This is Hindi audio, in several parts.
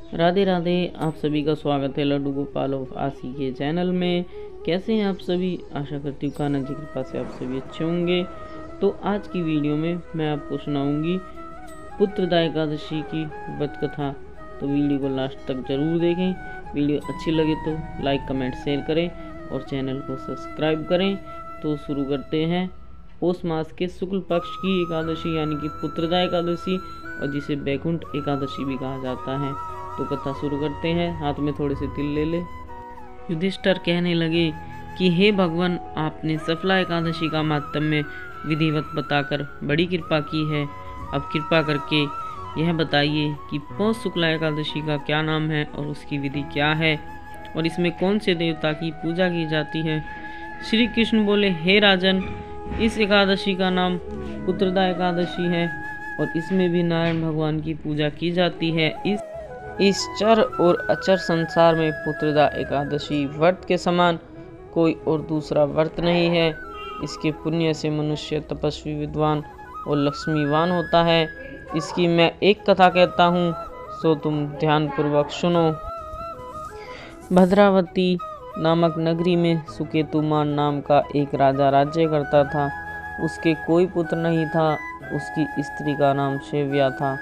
राधे राधे। आप सभी का स्वागत है लड्डू गोपाल ऑफ आसी के चैनल में। कैसे हैं आप सभी? आशा करती हूँ कान्हा जी की कृपा से आप सभी अच्छे होंगे। तो आज की वीडियो में मैं आपको सुनाऊंगी पुत्रदा एकादशी की व्रत कथा। तो वीडियो को लास्ट तक जरूर देखें। वीडियो अच्छी लगे तो लाइक कमेंट शेयर करें और चैनल को सब्सक्राइब करें। तो शुरू करते हैं। पौष मास के शुक्ल पक्ष की एकादशी यानी कि पुत्रदा एकादशी और जिसे बैकुंठ एकादशी भी कहा जाता है। तो कथा शुरू करते हैं। हाथ में थोड़े से तिल ले ले। युधिष्ठिर कहने लगे कि हे भगवान, आपने सफला एकादशी का माहात्म्य विधिवत बताकर बड़ी कृपा की है। अब कृपा करके यह बताइए कि पौष शुक्ला एकादशी का क्या नाम है और उसकी विधि क्या है और इसमें कौन से देवता की पूजा की जाती है। श्री कृष्ण बोले, हे राजन, इस एकादशी का नाम पुत्रदा एकादशी है और इसमें भी नारायण भगवान की पूजा की जाती है। इस चर और अचर संसार में पुत्रदा एकादशी व्रत के समान कोई और दूसरा व्रत नहीं है। इसके पुण्य से मनुष्य तपस्वी, विद्वान और लक्ष्मीवान होता है। इसकी मैं एक कथा कहता हूँ, सो तुम ध्यानपूर्वक सुनो। भद्रावती नामक नगरी में सुकेतुमान नाम का एक राजा राज्य करता था। उसके कोई पुत्र नहीं था। उसकी स्त्री का नाम शेव्या था।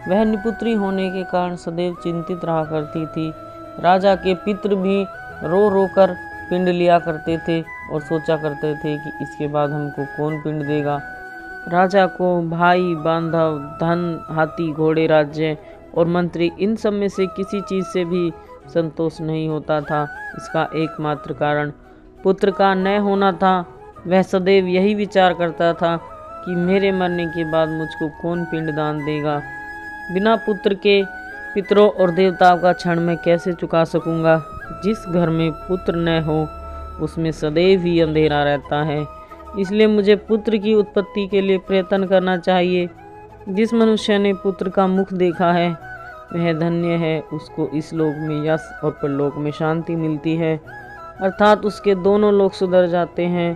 वह निपुत्री होने के कारण सदैव चिंतित रहा करती थी। राजा के पितृ भी रो रो कर पिंड लिया करते थे और सोचा करते थे कि इसके बाद हमको कौन पिंड देगा। राजा को भाई, बांधव, धन, हाथी, घोड़े, राज्य और मंत्री, इन सब में से किसी चीज़ से भी संतोष नहीं होता था। इसका एकमात्र कारण पुत्र का न होना था। वह सदैव यही विचार करता था कि मेरे मरने के बाद मुझको कौन पिंडदान देगा। बिना पुत्र के पितरों और देवताओं का क्षण मैं कैसे चुका सकूंगा। जिस घर में पुत्र न हो उसमें सदैव ही अंधेरा रहता है। इसलिए मुझे पुत्र की उत्पत्ति के लिए प्रयत्न करना चाहिए। जिस मनुष्य ने पुत्र का मुख देखा है वह धन्य है। उसको इस लोक में यश और परलोक में शांति मिलती है, अर्थात उसके दोनों लोक सुधर जाते हैं।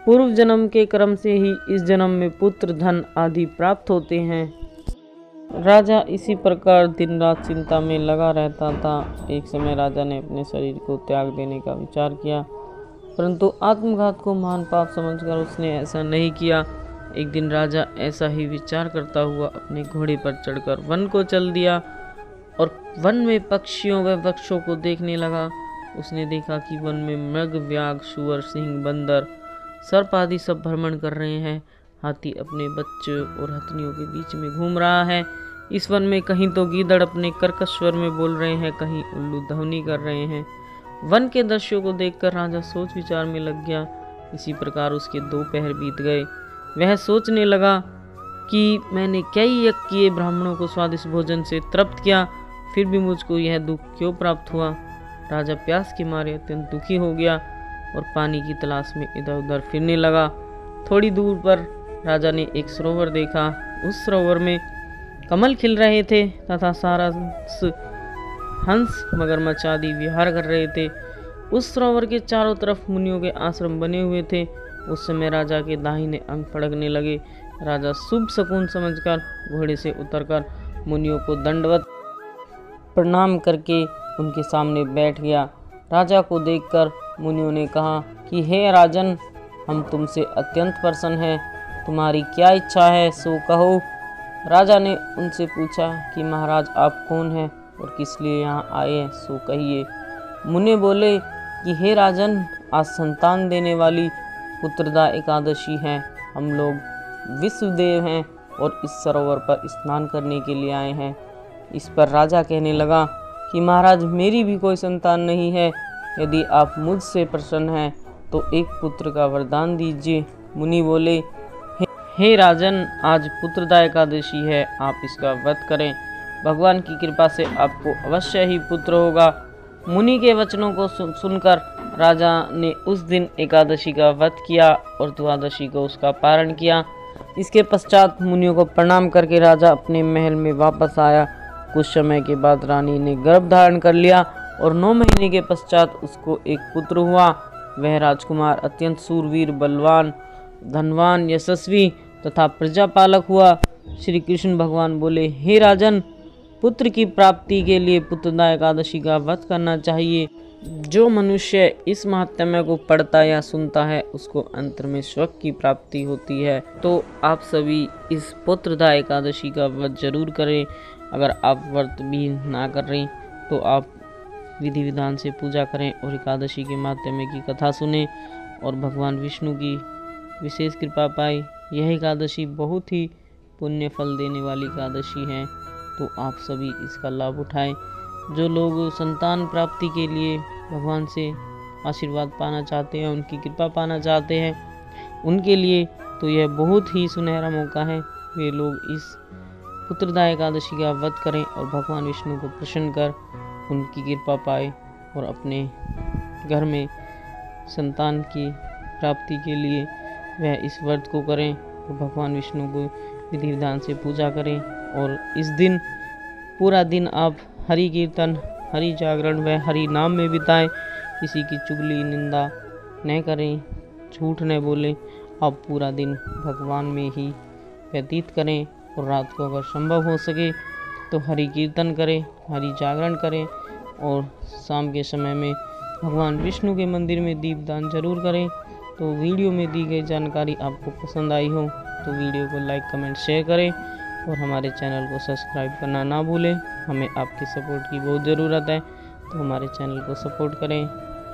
पूर्व जन्म के कर्म से ही इस जन्म में पुत्र, धन आदि प्राप्त होते हैं। राजा इसी प्रकार दिन रात चिंता में लगा रहता था। एक समय राजा ने अपने शरीर को त्याग देने का विचार किया, परंतु आत्मघात को महान पाप समझकर उसने ऐसा नहीं किया। एक दिन राजा ऐसा ही विचार करता हुआ अपने घोड़े पर चढ़कर वन को चल दिया और वन में पक्षियों व वृक्षों को देखने लगा। उसने देखा कि वन में मृग, व्याघ्र, सूअर, सिंह, बंदर, सर्प आदि सब भ्रमण कर रहे हैं। हाथी अपने बच्चों और हथनियों के बीच में घूम रहा है। इस वन में कहीं तो गीदड़ अपने कर्कश स्वर में बोल रहे हैं, कहीं उल्लू ध्वनि कर रहे हैं। वन के दृश्यों को देखकर राजा सोच विचार में लग गया। इसी प्रकार उसके 2 पहर बीत गए। वह सोचने लगा कि मैंने कई यज्ञ किए, ब्राह्मणों को स्वादिष्ट भोजन से तृप्त किया, फिर भी मुझको यह दुख क्यों प्राप्त हुआ। राजा प्यास के मारे अत्यंत दुखी हो गया और पानी की तलाश में इधर उधर फिरने लगा। थोड़ी दूर पर राजा ने एक सरोवर देखा। उस सरोवर में कमल खिल रहे थे तथा सारा हंस, मगरमच्छ आदि विहार कर रहे थे। उस सरोवर के चारों तरफ मुनियों के आश्रम बने हुए थे। उस समय राजा के दाहिने अंग फड़कने लगे। राजा शुभ शकुन समझकर घोड़े से उतरकर मुनियों को दंडवत प्रणाम करके उनके सामने बैठ गया। राजा को देखकर मुनियों ने कहा कि हे राजन, हम तुमसे अत्यंत प्रसन्न हैं। तुम्हारी क्या इच्छा है सो कहो। राजा ने उनसे पूछा कि महाराज, आप कौन हैं और किस लिए यहाँ आए हैं, सो कहिए। मुनि बोले कि हे राजन, आज संतान देने वाली पुत्रदा एकादशी है। हम लोग विश्वदेव हैं और इस सरोवर पर स्नान करने के लिए आए हैं। इस पर राजा कहने लगा कि महाराज, मेरी भी कोई संतान नहीं है। यदि आप मुझसे प्रसन्न हैं तो एक पुत्र का वरदान दीजिए। मुनि बोले, हे राजन, आज पुत्रदा एकादशी है, आप इसका व्रत करें। भगवान की कृपा से आपको अवश्य ही पुत्र होगा। मुनि के वचनों को सुनकर राजा ने उस दिन एकादशी का व्रत किया और द्वादशी को उसका पारण किया। इसके पश्चात मुनियों को प्रणाम करके राजा अपने महल में वापस आया। कुछ समय के बाद रानी ने गर्भ धारण कर लिया और 9 महीने के पश्चात उसको एक पुत्र हुआ। वह राजकुमार अत्यंत सूरवीर, बलवान, धनवान, यशस्वी तथा प्रजापालक हुआ। श्री कृष्ण भगवान बोले, हे राजन, पुत्र की प्राप्ति के लिए पुत्रदा एकादशी का व्रत करना चाहिए। जो मनुष्य इस महात्म्य को पढ़ता या सुनता है उसको अंत में स्वर्ग की प्राप्ति होती है। तो आप सभी इस पुत्रदा एकादशी का व्रत जरूर करें। अगर आप व्रत भी ना कर रहे तो आप विधि विधान से पूजा करें और एकादशी के महात्म्य की कथा सुने और भगवान विष्णु की विशेष कृपा पाए। यह एकादशी बहुत ही पुण्य फल देने वाली एकादशी है, तो आप सभी इसका लाभ उठाएं। जो लोग संतान प्राप्ति के लिए भगवान से आशीर्वाद पाना चाहते हैं, उनकी कृपा पाना चाहते हैं, उनके लिए तो यह बहुत ही सुनहरा मौका है। वे लोग इस पुत्रदा एकादशी का व्रत करें और भगवान विष्णु को प्रसन्न कर उनकी कृपा पाए और अपने घर में संतान की प्राप्ति के लिए वह इस व्रत को करें और भगवान विष्णु को विधि विधान से पूजा करें। और इस दिन पूरा दिन आप हरि कीर्तन, हरि जागरण व हरि नाम में बिताएं। किसी की चुगली निंदा न करें, झूठ न बोलें। आप पूरा दिन भगवान में ही व्यतीत करें और रात को अगर संभव हो सके तो हरि कीर्तन करें, हरि जागरण करें और शाम के समय में भगवान विष्णु के मंदिर में दीपदान जरूर करें। तो वीडियो में दी गई जानकारी आपको पसंद आई हो तो वीडियो को लाइक, कमेंट, शेयर करें और हमारे चैनल को सब्सक्राइब करना ना भूलें। हमें आपकी सपोर्ट की बहुत ज़रूरत है, तो हमारे चैनल को सपोर्ट करें।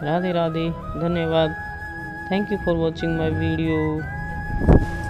राधे राधे, धन्यवाद। Thank you for watching my video.